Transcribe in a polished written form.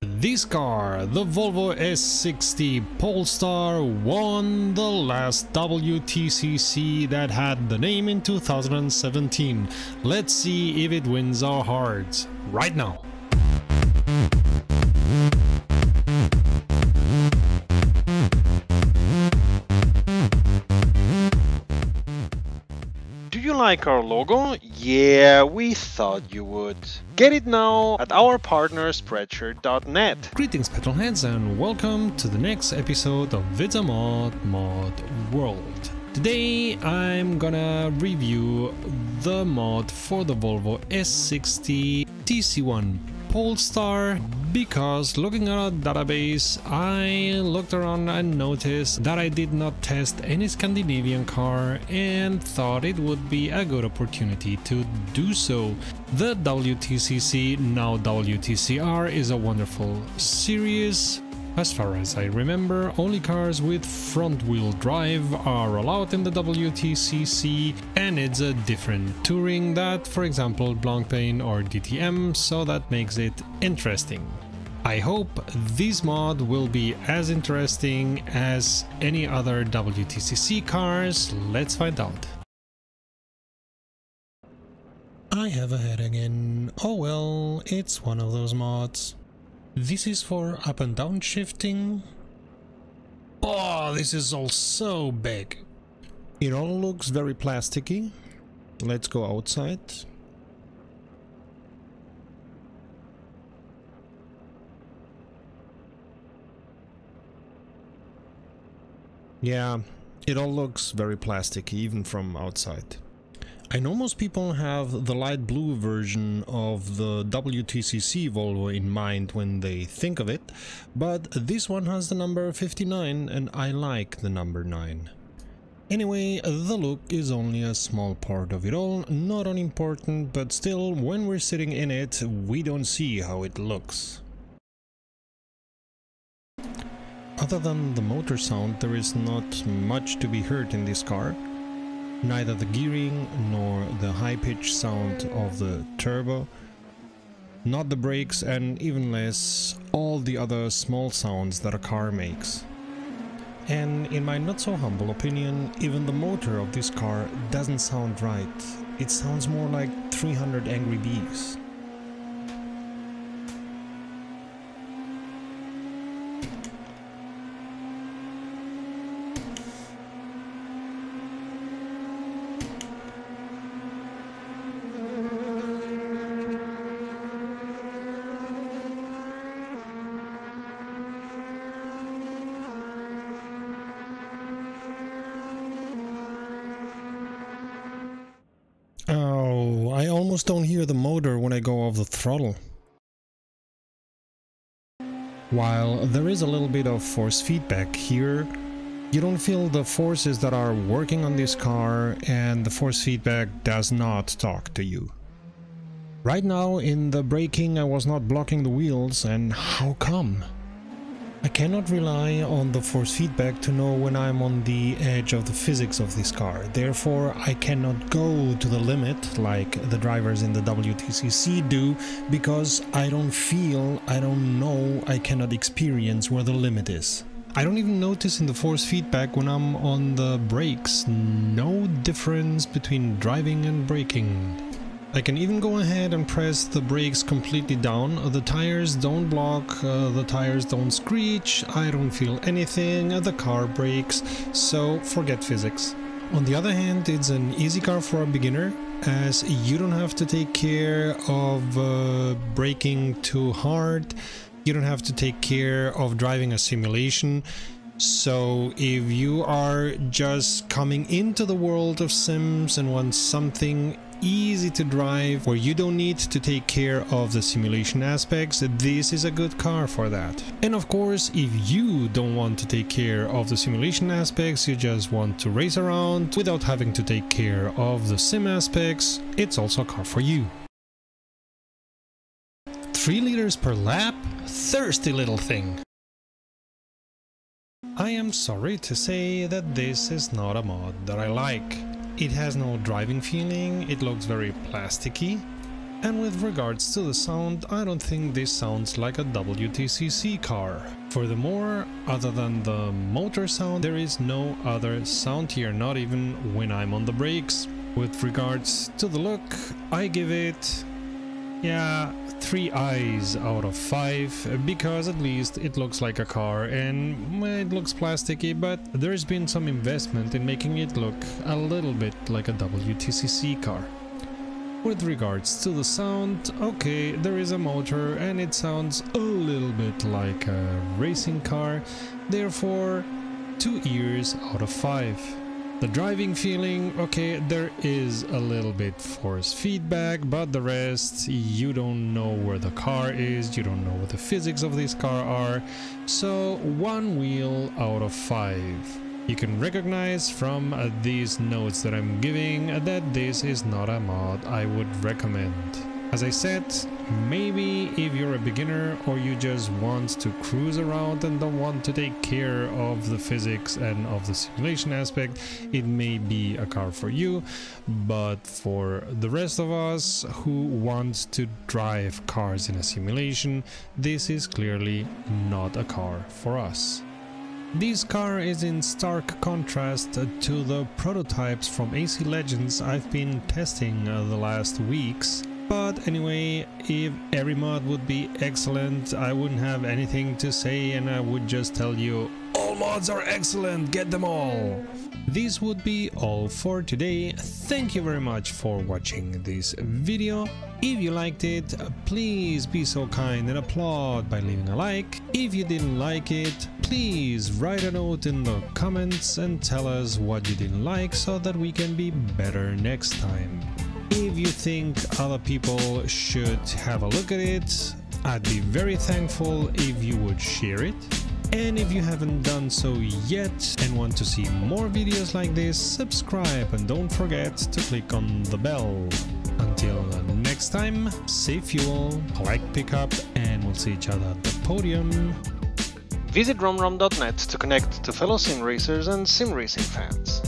This car, the Volvo S60 Polestar, won the last WTCC that had the name in 2017. Let's see if it wins our hearts right now. Do you like our logo? Yeah, we thought you would. Get it now at our partner Spreadshirt.net. Greetings petrolheads and welcome to the next episode of It's a Mod World. Today I'm gonna review the mod for the Volvo S60 TC1 Polestar, because looking at our database I looked around and noticed that I did not test any Scandinavian car and thought it would be a good opportunity to do so. The WTCC, now WTCR, is a wonderful series. As far as I remember, only cars with front-wheel drive are allowed in the WTCC, and it's a different touring that, for example, Blancpain or DTM, so that makes it interesting. I hope this mod will be as interesting as any other WTCC cars. Let's find out. I have a head again. Oh well, it's one of those mods. This is for up and down shifting. Oh, this is all so big. It all looks very plasticky. Let's go outside. Yeah, it all looks very plasticky, even from outside. I know most people have the light blue version of the WTCC Volvo in mind when they think of it, but this one has the number 59 and I like the number 9. Anyway, the look is only a small part of it all, not unimportant, but still, when we're sitting in it, we don't see how it looks. Other than the motor sound, there is not much to be heard in this car. Neither the gearing nor the high-pitched sound of the turbo, not the brakes, and even less all the other small sounds that a car makes. And in my not so humble opinion, even the motor of this car doesn't sound right. It sounds more like 300 angry bees. Oh, I almost don't hear the motor when I go off the throttle. While there is a little bit of force feedback here, you don't feel the forces that are working on this car, and the force feedback does not talk to you. Right now in the braking I was not blocking the wheels, and how come? I cannot rely on the force feedback to know when I'm on the edge of the physics of this car. Therefore, I cannot go to the limit like the drivers in the WTCC do, because I don't feel, I don't know, I cannot experience where the limit is. I don't even notice in the force feedback when I'm on the brakes. No difference between driving and braking. I can even go ahead and press the brakes completely down. The tires don't block, the tires don't screech, I don't feel anything, the car brakes, so forget physics. On the other hand, it's an easy car for a beginner, as you don't have to take care of braking too hard, you don't have to take care of driving a simulation. So if you are just coming into the world of sims and want something easy to drive where you don't need to take care of the simulation aspects, this is a good car for that. And of course, if you don't want to take care of the simulation aspects, you just want to race around without having to take care of the sim aspects, it's also a car for you. 3 liters per lap? Thirsty little thing. I am sorry to say that this is not a mod that I like. It has no driving feeling, it looks very plasticky. And with regards to the sound, I don't think this sounds like a WTCC car. Furthermore, other than the motor sound, there is no other sound here, not even when I'm on the brakes. With regards to the look, I give it, 3 eyes out of 5, because at least it looks like a car and it looks plasticky, but there's been some investment in making it look a little bit like a WTCC car. With regards to the sound, okay, there is a motor and it sounds a little bit like a racing car, therefore 2 ears out of 5. The driving feeling, okay, there is a little bit force feedback, but the rest, you don't know where the car is, you don't know what the physics of this car are, so 1 wheel out of 5. You can recognize from these notes that I'm giving that this is not a mod I would recommend. As I said, maybe if you're a beginner or you just want to cruise around and don't want to take care of the physics and of the simulation aspect, it may be a car for you, but for the rest of us who want to drive cars in a simulation, this is clearly not a car for us. This car is in stark contrast to the prototypes from AC Legends I've been testing the last weeks. But anyway, if every mod would be excellent, I wouldn't have anything to say and I would just tell you, all mods are excellent, get them all! This would be all for today. Thank you very much for watching this video. If you liked it, please be so kind and applaud by leaving a like. If you didn't like it, please write a note in the comments and tell us what you didn't like so that we can be better next time. If you think other people should have a look at it, I'd be very thankful if you would share it. And if you haven't done so yet and want to see more videos like this, subscribe and don't forget to click on the bell. Until next time, safe fuel, collect pickup, and we'll see each other at the podium. Visit romrom.net to connect to fellow sim racers and sim racing fans.